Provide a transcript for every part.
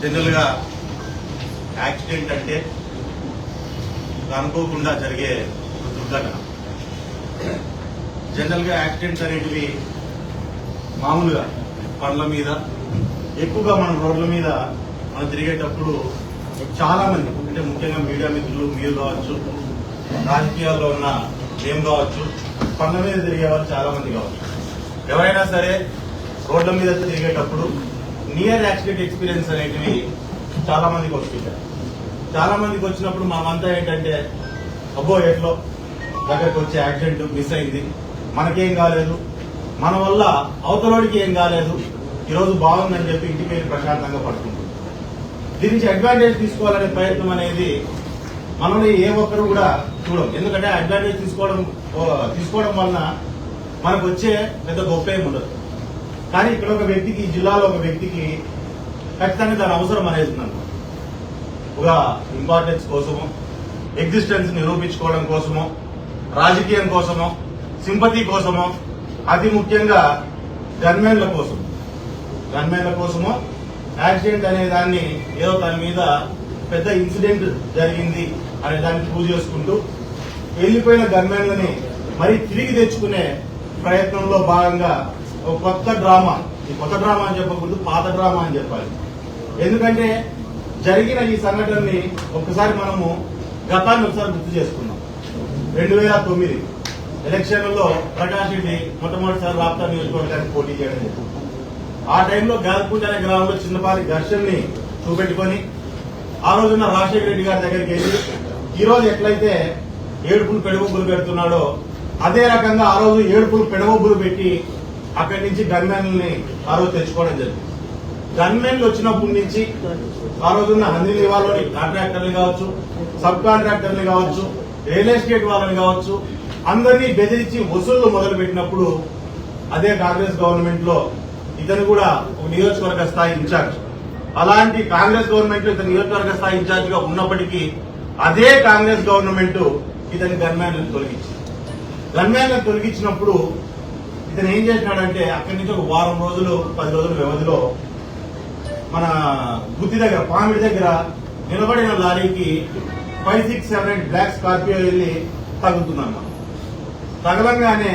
General గా accident అంటే అనుకోకుండా జరిగే దుర్ఘటన. జనరల్ గా యాక్సిడెంట్స్ అనేటివి మామూలుగా పనుల మీద ఎక్కువగా మనం రోడ్ల మీద మనం తిరిగేటప్పుడు చాలా మంది అంటే ముఖ్యంగా మీడియా మిత్రులు మీరు కావచ్చు, రాజకీయాల్లో ఉన్న మేము కావచ్చు, పనుల మీద తిరిగే వాళ్ళు చాలా మంది కావచ్చు. ఎవరైనా సరే రోడ్ల మీద తిరిగేటప్పుడు నియర్ యాక్సిడెంట్ ఎక్స్పీరియన్స్ అనేటివి చాలా మందికి వస్తుంటాయి. చాలా మందికి వచ్చినప్పుడు మనమంతా ఏంటంటే అబ్బో ఎట్లో దగ్గరకు వచ్చే యాక్సిడెంట్ మిస్ అయింది, మనకేం కాలేదు, మన వల్ల అవతలోడికి ఏం కాలేదు, ఈరోజు బాగుందని చెప్పి ఇంటికి వెళ్ళి ప్రశాంతంగా పడుకుంటుంది. దీని నుంచి అడ్వాంటేజ్ తీసుకోవాలనే ప్రయత్నం అనేది మనల్ని ఏ ఒక్కరు కూడా చూడం. ఎందుకంటే అడ్వాంటేజ్ తీసుకోవడం వలన మనకు వచ్చే పెద్ద గొప్ప ఏమి ఉండదు. కానీ ఇక్కడ ఒక వ్యక్తికి, జిల్లాలో ఒక వ్యక్తికి ఖచ్చితంగా దాని అవసరం అనేది ఉందన్నమాట. ఒక ఇంపార్టెన్స్ కోసమో, ఎగ్జిస్టెన్స్ నిరూపించుకోవడం కోసమో, రాజకీయం కోసమో, సింపతి కోసమో, అతి ముఖ్యంగా గన్మెన్ల కోసమో యాక్సిడెంట్ అనే దాన్ని ఏదో దాని మీద పెద్ద ఇన్సిడెంట్ జరిగింది అనే దాన్ని ప్రూవ్ చేసుకుంటూ వెళ్లిపోయిన గన్మెన్లని మరి తిరిగి తెచ్చుకునే ప్రయత్నంలో భాగంగా ఒక కొత్త డ్రామా, ఈ కొత్త డ్రామా అని చెప్పకూడదు, పాత డ్రామా అని చెప్పాలి. ఎందుకంటే జరిగిన ఈ సంఘటనని ఒక్కసారి మనము గతాన్ని ఒకసారి గుర్తు చేసుకున్నాం. 2009 ఎలక్షన్లలో ప్రకాష్ రెడ్డి మొట్టమొదటిసారి రాప్తా నియోజకవర్గానికి పోటీ చేయడం జరిగింది. ఆ టైంలో గాల్పూట్ అనే గ్రామంలో చిన్నపాటి ఘర్షణని చూపెట్టుకుని ఆ రోజున్న రాజశేఖర రెడ్డి గారి దగ్గరికి వెళ్ళి ఈ రోజు ఎట్లయితే ఏడుపులు పెడబొబ్బులు పెడుతున్నాడో అదే రకంగా ఆ రోజు ఏడుపులు పెడబొబ్బులు పెట్టి అక్కడి నుంచి గన్మెన్లని ఆ రోజు తెచ్చుకోవడం జరిగింది. గన్మెన్లు వచ్చినప్పటి నుంచి ఆ రోజున్న హంద్రీ నివాలోని కాంట్రాక్టర్లు కావచ్చు, సబ్ కాంట్రాక్టర్లు కావచ్చు, రియల్ ఎస్టేట్ వాళ్ళని కావచ్చు, అందరినీ బెదిరించి వసూళ్లు మొదలు పెట్టినప్పుడు అదే కాంగ్రెస్ గవర్నమెంట్ లో ఇతను కూడా ఒక నియోజకవర్గ స్థాయి ఇన్ఛార్జ్. అలాంటి కాంగ్రెస్ గవర్నమెంట్ లో ఇతను నియోజకవర్గ స్థాయి ఇన్ఛార్జ్ గా ఉన్నప్పటికీ అదే కాంగ్రెస్ గవర్నమెంట్ ఇతని గన్మెన్లను తొలగించినప్పుడు ఇతను ఏం చేసినాడంటే అక్కడి నుంచి ఒక వారం రోజులు 10 రోజుల వ్యవధిలో మన గుత్తి దగ్గర, పామిడి దగ్గర నిలబడిన లారీకి 5-6-7 బ్లాక్ స్కార్పియో వెళ్లి తగులుతుందన్నమాట. తగలంగానే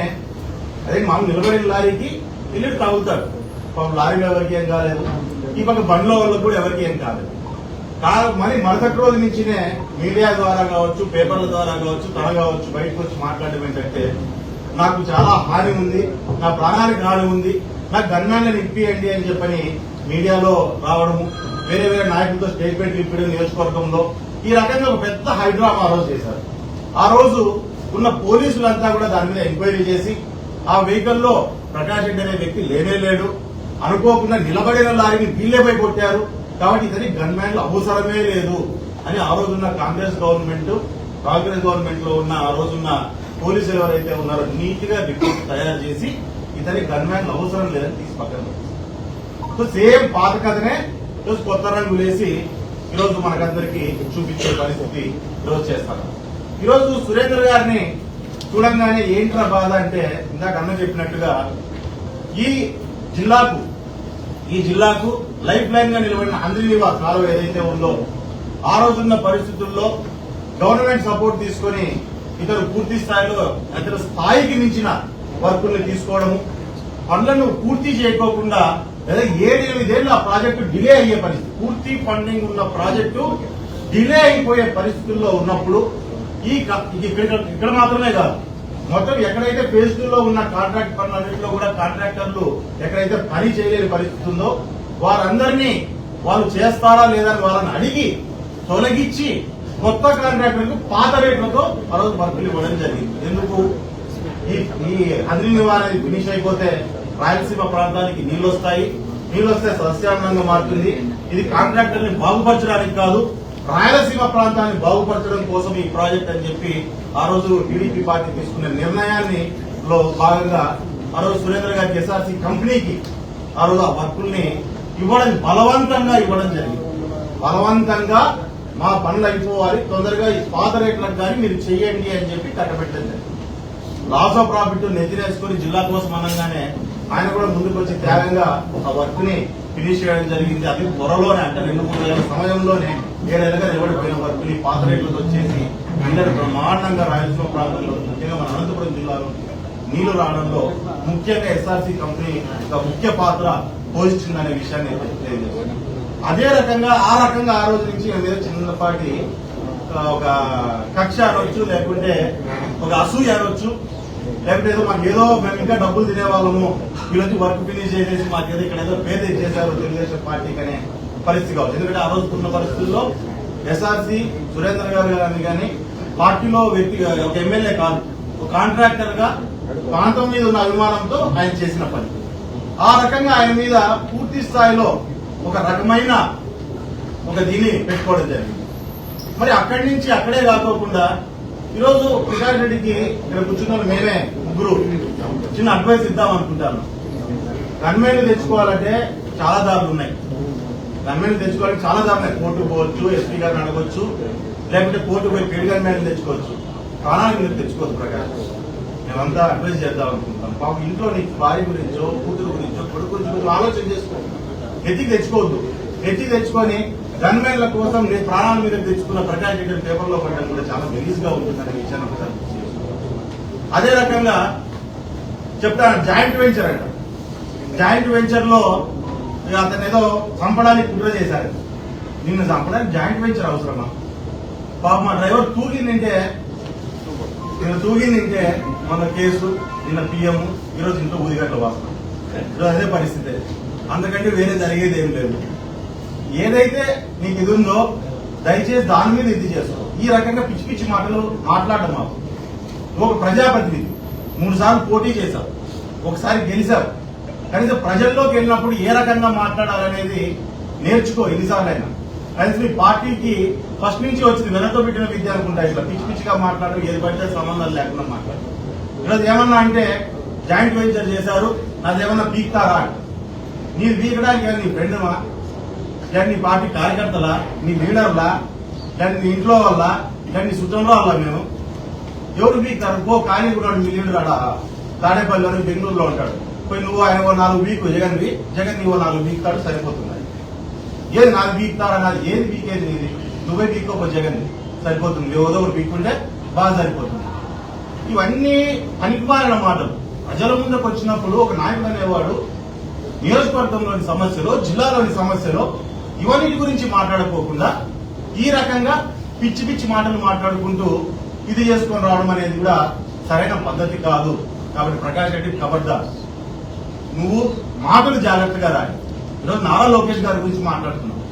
అదే మామూలు నిలబడిన లారీకి వెళ్ళి తగులుతాడు. లారీలో ఎవరికి ఏం కాలేదు, ఈ పక్క బండ్ల వాళ్ళకు కూడా ఎవరికి ఏం కాలేదు. మరి మరుసటి రోజు నుంచినే మీడియా ద్వారా కావచ్చు, పేపర్ల ద్వారా కావచ్చు, తన కావచ్చు బయటకు వచ్చి మాట్లాడడం ఏంటంటే నాకు చాలా హాని ఉంది, నా ప్రాణానికి హాని ఉంది, నాకు గన్మెన్లను ఇప్పియండి అని చెప్పని మీడియాలో రావడము, వేరే వేరే నాయకులతో స్టేట్మెంట్లు ఇప్పడం నియోజకవర్గంలో ఈ రకంగా ఒక పెద్ద హైడ్రామా ఆ రోజు చేశారు. ఆ రోజు ఉన్న పోలీసులంతా కూడా దాని మీద ఎంక్వైరీ చేసి ఆ వెహికల్లో ప్రకాష్ రెడ్డి అనే వ్యక్తి లేడు, అనుకోకుండా నిలబడిన లారీని వీళ్లేపై కొట్టారు, కాబట్టి ఇతని గన్మెన్లు అవసరమే లేదు అని ఆ రోజున్న కాంగ్రెస్ గవర్నమెంట్ లో ఉన్న ఆ రోజున్న పోలీసులు ఎవరైతే ఉన్నారో నీట్ గా రిపోర్ట్ తయారు చేసి ఇతని గన్మెన్లు అవసరం లేదని తీసి పక్కన పెట్టారు. సేమ్ పాత కథనే ఈరోజు కొత్త రంగులు వేసి ఈరోజు మనకందరికి చూపించే పరిస్థితి ఈరోజు చేస్తారు. ఈరోజు సురేందర్ గారిని చూడంగానే ఏంట్రా బాధ అంటే ఇందాక అన్న చెప్పినట్టుగా ఈ జిల్లాకు లైఫ్ లైన్ గా నిలబడిన హంద్రీ నివాస్ కాలువ ఏదైతే ఉందో ఆ రోజున్న పరిస్థితుల్లో గవర్నమెంట్ సపోర్ట్ తీసుకుని ఇతరు పూర్తి స్థాయిలో ఇతర స్థాయికి మించిన వర్కుల్ని తీసుకోవడము, పనులను పూర్తి చేయకోకుండా లేదా 7-8 ఏళ్ళు ఆ ప్రాజెక్టు డిలే అయ్యే పరిస్థితి, పూర్తి ఫండింగ్ ఉన్న ప్రాజెక్టు డిలే అయిపోయే పరిస్థితుల్లో ఉన్నప్పుడు ఇక్కడ మాత్రమే కాదు, మొత్తం ఎక్కడైతే ఫేజ్ 2లో ఉన్న కాంట్రాక్ట్ పనులన్నింటిలో కూడా కాంట్రాక్టర్లు ఎక్కడైతే పని చేయలేని పరిస్థితి ఉందో వారందరినీ వాళ్ళు చేస్తారా లేదా అని వాళ్ళని అడిగి తొలగించి కొత్త కాంట్రాక్టర్లకు పాత రేట్లతో ఆ రోజు వర్కులు ఇవ్వడం జరిగింది. ఎందుకు ఈ హంద్రీ నివారణ ఫినిష్ అయిపోతే రాయలసీమ ప్రాంతానికి నీళ్లు వస్తే సస్యానందంగా మారుతుంది. ఇది కాంట్రాక్టర్ని బాగుపరచడానికి కాదు, రాయలసీమ ప్రాంతాన్ని బాగుపరచడం కోసం ఈ ప్రాజెక్ట్ అని చెప్పి ఆ రోజు టీడీపీ పార్టీ తీసుకున్న నిర్ణయాన్ని భాగంగా ఆ రోజు సురేందర్ గారికి ఎస్ఆర్సీ కంపెనీకి ఆ రోజు ఆ వర్కుల్ని బలవంతంగా ఇవ్వడం జరిగింది. బలవంతంగా మా పనులు అయిపోవాలి, తొందరగా ఈ పాత రేట్లకు కానీ మీరు చెయ్యండి అని చెప్పి కట్టబెట్టడం జరిగింది. లాస్ ఆఫ్ ప్రాఫిట్ నెత్తినేసుకుని జిల్లా కోసం అనగానే ఆయన కూడా ముందుకు వచ్చి త్యాగంగా ఆ వర్క్ ని ఫినిష్ చేయడం జరిగింది. అది త్వరలోనే, అంటే 2-3 నెలల సమయంలోనే 7 నెలలుగా నిలబడిపోయిన వర్క్ని పాత రేట్లతో వచ్చేసి అందరూ బ్రహ్మాండంగా రాయలసీమ ప్రాంతంలో, ముఖ్యంగా మన అనంతపురం జిల్లాలో నీళ్లు రావడంలో ముఖ్యంగా ఎస్ఆర్సీ కంపెనీ ఒక ముఖ్య పాత్ర పోషించిందనే విషయాన్ని తెలియజేస్తుంది. అదే రకంగా ఆ రోజు నుంచి మీద చిన్నపాటి ఒక కక్ష అనొచ్చు, లేకుంటే ఒక అసూయ అనొచ్చు, లేకపోతే ఏదో మాకు ఏదో మేము ఇంకా డబ్బులు తినేవాళ్ళము, వీళ్ళొచ్చి వర్క్ ఫినిష్ చేసేసి మాకేదో ఇక్కడ ఏదో పేద ఇచ్చేసారు తెలుగుదేశం పార్టీకి అనే పరిస్థితి కావచ్చు. ఎందుకంటే ఆ రోజు ఉన్న పరిస్థితుల్లో ఎస్ఆర్సీ సురేంద్ర గారు కానీ పార్టీలో వ్యక్తి ఒక ఎమ్మెల్యే కాదు, ఒక కాంట్రాక్టర్ గా ప్రాంతం మీద ఉన్న అభిమానంతో ఆయన చేసిన పని. ఆ రకంగా ఆయన మీద పూర్తి స్థాయిలో ఒక రకమైన ఒక దీన్ని పెట్టుకోవడం జరిగింది. మరి అక్కడి నుంచి అక్కడే కాకోకుండా ఈరోజు ప్రకాష్ రెడ్డికి ఇక్కడ కూర్చున్న మేమే ముగ్గురు చిన్న అడ్వైస్ ఇద్దాం అనుకుంటాను. గన్మెన్లు తెచ్చుకోవాలంటే చాలా దారులు ఉన్నాయి. గన్మెన్లు తెచ్చుకోవాలంటే చాలా దారులు ఉన్నాయి. కోర్టుకు పోవచ్చు, ఎస్పీ గారిని అడగొచ్చు, లేకుంటే కోర్టు పోయి పెళ్లి గన్మెన్లు తెచ్చుకోవచ్చు. ప్రాణానికి మీరు తెచ్చుకోవచ్చు. ప్రకాష్ మేమంతా అడ్వైస్ చేద్దాం అనుకుంటాం. పాపం ఇంట్లో నీకు భార్య గురించో, కూతురు గురించో, కొడుకు గురించో ఆలోచన చేసుకో. ఎత్తికి తెచ్చుకోవద్దు. ఎత్తికి తెచ్చుకొని గన్మెన్ల కోసం నేను ప్రాణాల మీద తెచ్చుకున్న ప్రకాష్ రెడ్డి పేపర్లో పడడం కూడా చాలా గలీజ్ గా ఉంటుందనే విషయాన్ని ఒకసారి. అదే రకంగా చెప్తాను, జాయింట్ వెంచర్ అంట. జాయింట్ వెంచర్ లో అతను ఏదో చంపడానికి కుట్ర చేశారు. నిన్ను చంపడానికి జాయింట్ వెంచర్ అవసరమా? పాప మా డ్రైవర్ తూగిందంటే మన కేసు, నిన్న పిఎం, ఈరోజు ఇంట్లో ఊదిగట్ల వాసన. ఈరోజు అదే పరిస్థితి. అంతకంటే వేరే జరిగేది ఏం లేదు. ఏదైతే నీకు ఇది ఉందో దయచేసి దాని మీద ఇది చేసుకో. ఈ రకంగా పిచ్చి పిచ్చి మాటలు మాట్లాడడం మాకు. ఒక ప్రజాప్రతినిధి 3 సార్లు పోటీ చేశావు, ఒకసారి గెలిచావు. కనీసం ప్రజల్లోకి వెళ్ళినప్పుడు ఏ రకంగా మాట్లాడాలనేది నేర్చుకో. ఎన్నిసార్లు అయినా కనీసం మీ పార్టీకి ఫస్ట్ నుంచి వచ్చింది వెనతో పెట్టిన విద్య అనుకుంటా. ఇట్లా పిచ్చి పిచ్చిగా మాట్లాడడం, ఏది పడితే సంబంధాలు లేకుండా మాట్లాడడం. ఈరోజు ఏమన్నా అంటే జాయింట్ వెంచర్ చేశారు, నాదేమన్నా పీక్తారా? నీ పీకడానికి నీ ఫ్రెండ్మా, లేదా నీ పార్టీ కార్యకర్తలా, నీ లీడర్లా, లేదా నీ ఇంట్లో వల్ల, లేదా నీ సుతంలో వల్ల మేము ఎవరు పీక్తారు? పో ఖాళీ కూడా మీ లీడర్ ఆడ తాడేపల్లిలో బెంగళూరులో ఉంటాడు. పోయి నువ్వు ఆయన 4 వీకు జగన్ నీవు 4 వీక్తాడు, సరిపోతుంది. ఏది 4 వీక్తారా? నాది ఏది వీకేది నీది? నువ్వే వీక్కోపో జగన్, సరిపోతుంది. ఏదో ఒకరు వీక్కుంటే బాగా సరిపోతుంది. ఇవన్నీ పనికిమాలిన మాటలు. ప్రజల ముందుకు వచ్చినప్పుడు ఒక నాయకుడు అనేవాడు నియోజకవర్గంలోని సమస్యలు, జిల్లాలోని సమస్యలు ఇవన్నిటి గురించి మాట్లాడుకోకుండా ఈ రకంగా పిచ్చి పిచ్చి మాటలు మాట్లాడుకుంటూ ఇది చేసుకొని రావడం అనేది కూడా సరైన పద్ధతి కాదు. కాబట్టి ప్రకాష్ రెడ్డి ఖబర్దార్, నువ్వు మాటలు జాగ్రత్తగా రాయి. ఈరోజు నారా లోకేష్ గారి గురించి మాట్లాడుతున్నావు,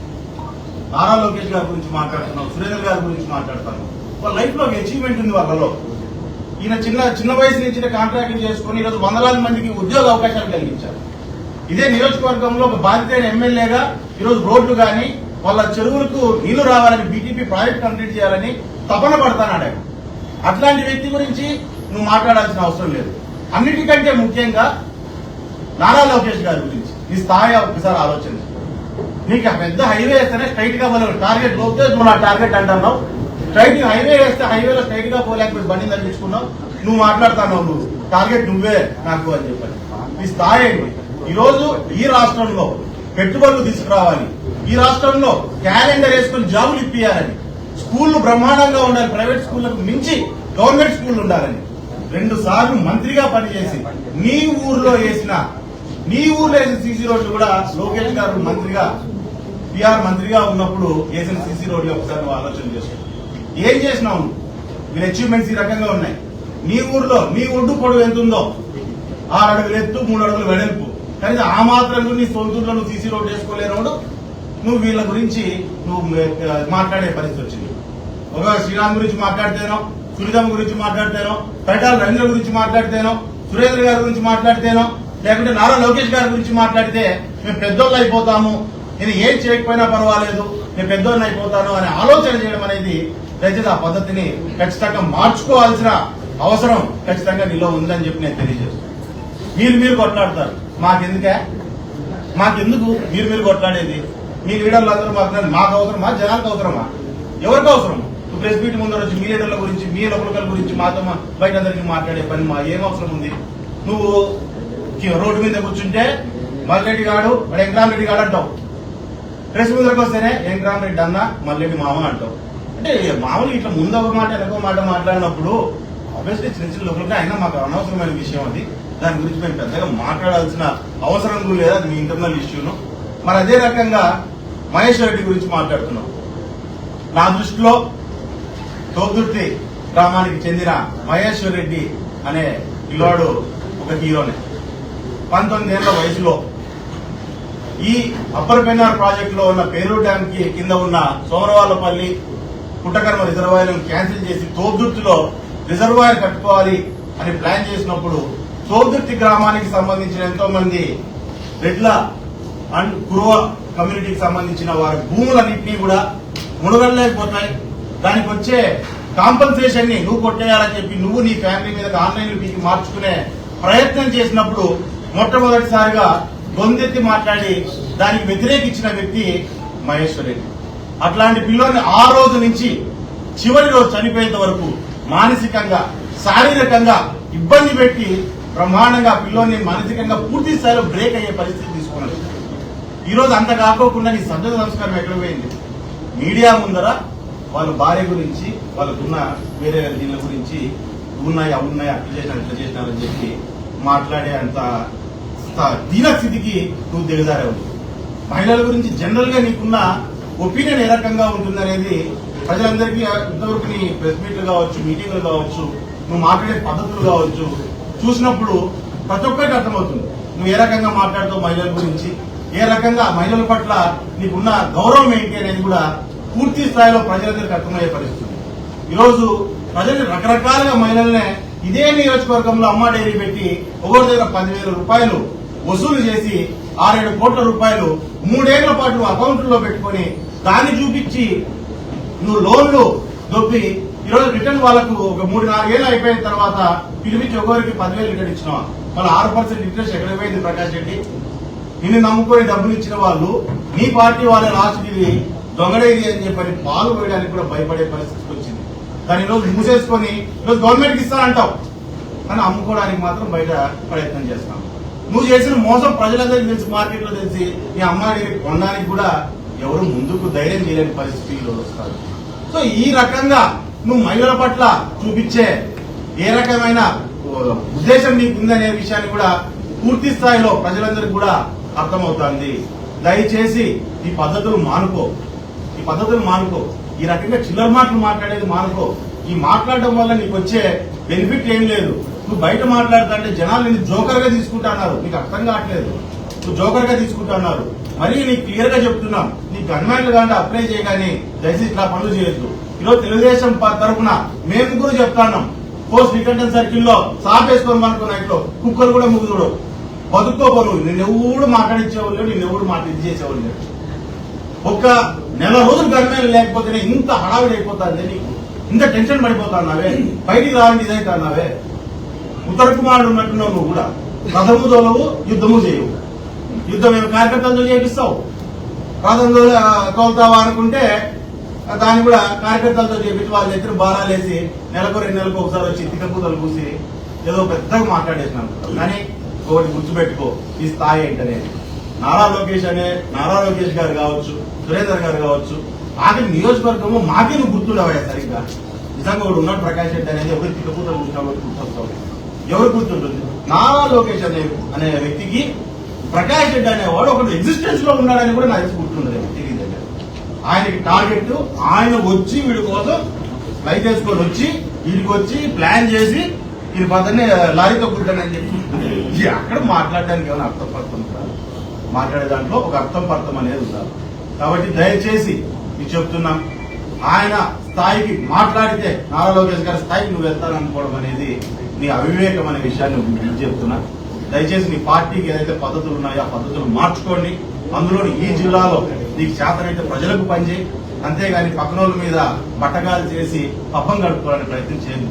సురేంద్ర గారి గురించి మాట్లాడుతున్నావు. వాళ్ళ లైఫ్ లో ఒక అచీవ్మెంట్ ఉంది వాళ్ళలో. ఈయన చిన్న వయసు నుంచి కాంట్రాక్ట్ చేసుకుని ఈరోజు వందలాది మందికి ఉద్యోగ అవకాశాలు కలిగించారు. ఇదే నియోజకవర్గంలో ఒక బాధితైన ఎమ్మెల్యేగా ఈరోజు రోడ్లు గాని, వాళ్ళ చెరువులకు నీళ్లు రావాలని, బీటీపీ ప్రాజెక్ట్ కంప్లీట్ చేయాలని తపన పడతానాడు. అట్లాంటి వ్యక్తి గురించి నువ్వు మాట్లాడాల్సిన అవసరం లేదు. అన్నిటికంటే ముఖ్యంగా నారా లోకేష్ గారి గురించి నీ స్థాయి ఒకసారి ఆలోచన. నీకు పెద్ద హైవే వేస్తేనే స్ట్రైట్ గా పోలే టార్గెట్. లోకేష్ నువ్వు నా టార్గెట్ అంటున్నావు. స్ట్రైట్ హైవే వేస్తే హైవేలో స్ట్రైట్ గా పోలేకపోయి బండి తగ్గించుకున్నావు. నువ్వు మాట్లాడుతున్నావు, నువ్వు టార్గెట్ నువ్వే నాకు అని చెప్పాలి. నీ స్థాయి ఈ రోజు ఈ రాష్ట్రంలో పెట్టుబడులు తీసుకురావాలి, ఈ రాష్ట్రంలో క్యాలెండర్ వేసుకుని జాబులు ఇప్పియాలని, స్కూళ్లు బ్రహ్మాండంగా ఉండాలి, ప్రైవేట్ స్కూళ్లకు మించి గవర్నమెంట్ స్కూళ్లు ఉండాలని 2 సార్లు మంత్రిగా పనిచేసి నీ ఊర్లో వేసిన సీసీ రోడ్లు కూడా లోకేష్ గారు మంత్రిగా, పిఆర్ మంత్రిగా ఉన్నప్పుడు వేసిన సీసీ రోడ్లు ఒకసారి నువ్వు ఆలోచన చేసుకో. ఏం చేసినావు? మీరు అచీవ్మెంట్స్ ఈ రకంగా ఉన్నాయి. నీ ఊర్లో నీ ఒడ్డు పొడవు ఎంత ఉందో 6 అడుగులు ఎత్తు, 3 అడుగులు వెడల్పు. కానీ ఆ మాత్రం నీ సొంతూరులో నువ్వు సీసీ రోడ్ వేసుకోలేనోడు నువ్వు వీళ్ళ గురించి నువ్వు మాట్లాడే పరిస్థితి వచ్చింది. ఒక శ్రీరామ్ గురించి మాట్లాడితేనో, సునీతమ్మ గురించి మాట్లాడితేనో, పరిటాల రవీంద్ర గురించి మాట్లాడితేనో, సురేంద్ర గారి గురించి మాట్లాడితేనో, లేకుంటే నారా లోకేష్ గారి గురించి మాట్లాడితే మేము పెద్దోళ్ళు అయిపోతాము, నేను ఏం చేయకపోయినా పర్వాలేదు, నేను పెద్దోళ్ళు అయిపోతాను అనే ఆలోచన చేయడం అనేది దయచేసి ఆ పద్ధతిని ఖచ్చితంగా మార్చుకోవాల్సిన అవసరం ఖచ్చితంగా నీలో ఉందని చెప్పి నేను తెలియజేస్తాను. మీరు కొట్లాడతారు, మాకెందుకు మీరు కొట్లాడేది? మీ లీడర్లు అందరూ మాకు అవసరమా? జనాలకు అవసరమా? ఎవరికి అవసరం? ప్రెస్ మీట్ ముందర వచ్చి మీ లీడర్ల గురించి, మీ లోకల గురించి మాతో బయట అందరికీ మాట్లాడే పని ఏం అవసరం ఉంది? నువ్వు రోడ్డు మీద కూర్చుంటే మల్లెడ్డి గాడు వెంకరామరెడ్డి గాడు అంటావు. ప్రెస్ ముందరకు వస్తేనే వెంకరామరెడ్డి అన్న మల్లెడ్డి మామ అంటావు. అంటే మామూలు ఇట్లా ముందు ఒక మాట వెనక మాట మాట్లాడినప్పుడు ఆబ్వియస్లీ చిన్న చిన్న లోపల అయినా మాకు అనవసరమైన విషయం అది. దాని గురించి మేము పెద్దగా మాట్లాడాల్సిన అవసరం కూడా లేదు, అది మీ ఇంటర్నల్ ఇష్యూను. మరి అదే రకంగా మహేష్ రెడ్డి గురించి మాట్లాడుతున్నాం. నా దృష్టిలో తోదుర్తి గ్రామానికి చెందిన మహేశ్వర్ రెడ్డి అనే పిల్లాడు ఒక హీరోనే. 19 ఏళ్ల వయసులో ఈ అప్పర్ పెన్నార్ ప్రాజెక్ట్ లో ఉన్న పేరూరు డ్యామ్ కి కింద ఉన్న సోమరవాళ్లపల్లి పుట్టకర్మ రిజర్వాయర్ క్యాన్సిల్ చేసి తోదుర్తిలో రిజర్వాయర్ కట్టుకోవాలి అని ప్లాన్ చేసినప్పుడు తోదుర్తి గ్రామానికి సంబంధించిన ఎంతో మంది రెడ్ల అండ్ కురువ కమ్యూనిటీకి సంబంధించిన వారి భూములన్నింటినీ కూడా మునగలేకపోతాయి. దానికి వచ్చే కాంపన్సేషన్ ని నువ్వు కొట్టేయాలని చెప్పి నువ్వు నీ ఫ్యామిలీ మీద ఆన్లైన్ పీకి మార్చుకునే ప్రయత్నం చేసినప్పుడు మొట్టమొదటిసారిగా గొంతెత్తి మాట్లాడి దానికి వ్యతిరేకించిన వ్యక్తి మహేశ్వర్ రెడ్డి. అట్లాంటి పిల్లోని ఆ రోజు నుంచి చివరి రోజు చనిపోయేంత వరకు మానసికంగా శారీరకంగా ఇబ్బంది పెట్టి బ్రహ్మాండంగా పిల్లోని మానసికంగా పూర్తి స్థాయిలో బ్రేక్ అయ్యే పరిస్థితి తీసుకున్నాడు. ఈ రోజు అంత కాకోకుండా నీ సభ్య సంస్కారం ఎక్కడ పోయింది? మీడియా ముందర వాళ్ళ భార్య గురించి వాళ్ళకున్న వేరే దీని గురించి ఉన్నాయి అవున్నాయి అట్లా చేసినారని చెప్పి మాట్లాడే అంత దీన స్థితికి నువ్వు దిగజారావు. మహిళల గురించి జనరల్ గా నీకున్న ఒపీనియన్ ఏ రకంగా ఉంటుందనేది ప్రజలందరికీ ఇంతవరకు నీ ప్రెస్ మీట్లు కావచ్చు, మీటింగ్లు కావచ్చు, నువ్వు మాట్లాడే పద్ధతులు కావచ్చు చూసినప్పుడు ప్రతి ఒక్కరికి అర్థమవుతుంది నువ్వు ఏ రకంగా మాట్లాడుతావు మహిళల గురించి, ఏ రకంగా మహిళల పట్ల నీకున్న గౌరవం ఏంటి అనేది కూడా పూర్తి స్థాయిలో ప్రజలందరికీ అర్థమయ్యే పరిస్థితి. ఈరోజు ప్రజలు రకరకాలుగా మహిళలనే ఇదే నియోజకవర్గంలో అమ్మా డైరీ పెట్టి ఒకరి దగ్గర 10,000 రూపాయలు వసూలు చేసి 6-7 కోట్ల రూపాయలు 3 ఏళ్ల పాటు అకౌంట్లో పెట్టుకుని దాన్ని చూపించి నువ్వు లోన్లు దొబ్బి ఈరోజు రిటర్న్ వాళ్ళకు ఒక 3-4 ఏళ్ళు అయిపోయిన తర్వాత పిలిపించి ఒకరికి 10,000 రిటర్న్ ఇచ్చినావా? మళ్ళీ 6% ఇంట్రెస్ట్ ఎక్కడ పోయింది ప్రకాష్ రెడ్డి? నిన్ను నమ్ముకొని డబ్బులు ఇచ్చిన వాళ్ళు నీ పార్టీ వాళ్ళ లాస్ట్ ఇది దొంగడేది అని చెప్పని పాలు వేయడానికి కూడా భయపడే పరిస్థితికి వచ్చింది. దాన్ని ఈరోజు మూసేసుకొని ఈరోజు గవర్నమెంట్కి ఇస్తానంటావు, కానీ అమ్ముకోవడానికి మాత్రం బయట ప్రయత్నం చేస్తాం. నువ్వు చేసిన మోసం ప్రజలందరికీ తెలిసి, మార్కెట్లో తెలిసి నీ అమ్మాయి కొనడానికి కూడా ఎవరు ముందుకు ధైర్యం చేయలేని పరిస్థితిలో వస్తారు. సో ఈ రకంగా నువ్వు మహిళల పట్ల చూపించే ఏ రకమైన ఉద్దేశం నీకు ఉందనే విషయాన్ని కూడా పూర్తి స్థాయిలో ప్రజలందరికీ కూడా అర్థమవుతుంది. దయచేసి ఈ పద్ధతులు మానుకో, ఈ రకంగా చిల్లర మాటలు మాట్లాడేది మానుకో. ఈ మాట్లాడడం వల్ల నీకు వచ్చే బెనిఫిట్ ఏం లేదు. నువ్వు బయట మాట్లాడుతుంటే జనాలు నేను జోకర్ గా తీసుకుంటున్నారు, నీకు అర్థం కావట్లేదు. నువ్వు జోకర్ గా తీసుకుంటున్నారు. మరీ నీకు క్లియర్ గా చెప్తున్నాం, నీ గన్మ్యాన్లు కానీ అప్లై చేయగానే దయచేసి ఇట్లా పనులు చేయొద్దు. ఈరోజు తెలుగుదేశం తరఫున మేము కూడా చెప్తున్నాం, పోస్ట్ రికంటన్ సర్కిల్ లో సాపేసుకొని అనుకున్న ఇంట్లో కుక్కలు కూడా ముగ్గురు బతుక్కోపోను. నిన్నెవడు మాట్లాడించేవాళ్ళు, నిన్నెవడు ఇది చేసేవాళ్ళు. ఒక్క నెల రోజులు గన్మ్యాన్లు లేకపోతేనే ఇంత హడావిడి అయిపోతుంది, నీకు ఇంత టెన్షన్ పడిపోతున్నావే, బయటికి రావాలని ఇదైతున్నావే. ఉత్తర కుమారుడు ఉన్నట్టున్నావు. నువ్వు కూడా రథము తోలవు, యుద్ధము చేయవు. యుద్ధం ఏమి కార్యకర్తలతో చేపిస్తావు, రథం తోలుతావా అనుకుంటే దాన్ని కూడా కార్యకర్తలతో చేపించి వాళ్ళ దగ్గర బారాలు వేసి నెలకు 2 నెలలకు ఒకసారి వచ్చి తిక్కపూతలు పూసి ఏదో పెద్దగా మాట్లాడేసినాను. కానీ ఒకటి గుర్తుపెట్టుకో, ఈ స్థాయి ఏంటనేది. నారా లోకేష్ గారు కావచ్చు, సురేందర్ గారు కావచ్చు, ఆఖరి నియోజకవర్గము మాకే నువ్వు గుర్తుండవా సరిగ్గా? నిజంగా ఒకడు ఉన్నాడు ప్రకాష్ రెడ్డి అనేది ఎవరు తిక్కపూతలు చూసినా గుర్తొస్తావు. ఎవరు గుర్తుంటుంది? నారా లోకేష్ అనే వ్యక్తికి ప్రకాష్ రెడ్డి అనేవాడు ఒకటి ఎగ్జిస్టెన్స్ లో ఉన్నాడని కూడా నాకు గుర్తుండదు. తెలియదు ఆయనకి టార్గెట్, ఆయన వచ్చి వీడి కోసం లైట్ వేసుకొని వచ్చి వీడికి వచ్చి ప్లాన్ చేసి వీడి పదన్ని లారీతో కుట్టానని చెప్పి అక్కడ మాట్లాడడానికి ఏమైనా అర్థం పర్థం కాదు. మాట్లాడే దాంట్లో ఒక అర్థం పర్థం అనేది ఉండాలి. కాబట్టి దయచేసి మీకు చెప్తున్నాం, ఆయన స్థాయికి మాట్లాడితే నారా లోకేష్ గారి స్థాయికి నువ్వు వెళ్తాననుకోవడం అనేది నీ అవివేకం అనే విషయాన్ని చెప్తున్నా. దయచేసి నీ పార్టీకి ఏదైతే పద్ధతులు ఉన్నాయో ఆ పద్ధతులు మార్చుకోండి. అందులో ఈ జిల్లాలో నీకు చేతనైతే ప్రజలకు పనిచేయి, అంతేగాని పక్కనోళ్ళ మీద బట్టగాలు చేసి పబ్బం గడుపుకోవాలని ప్రయత్నం చేయండి.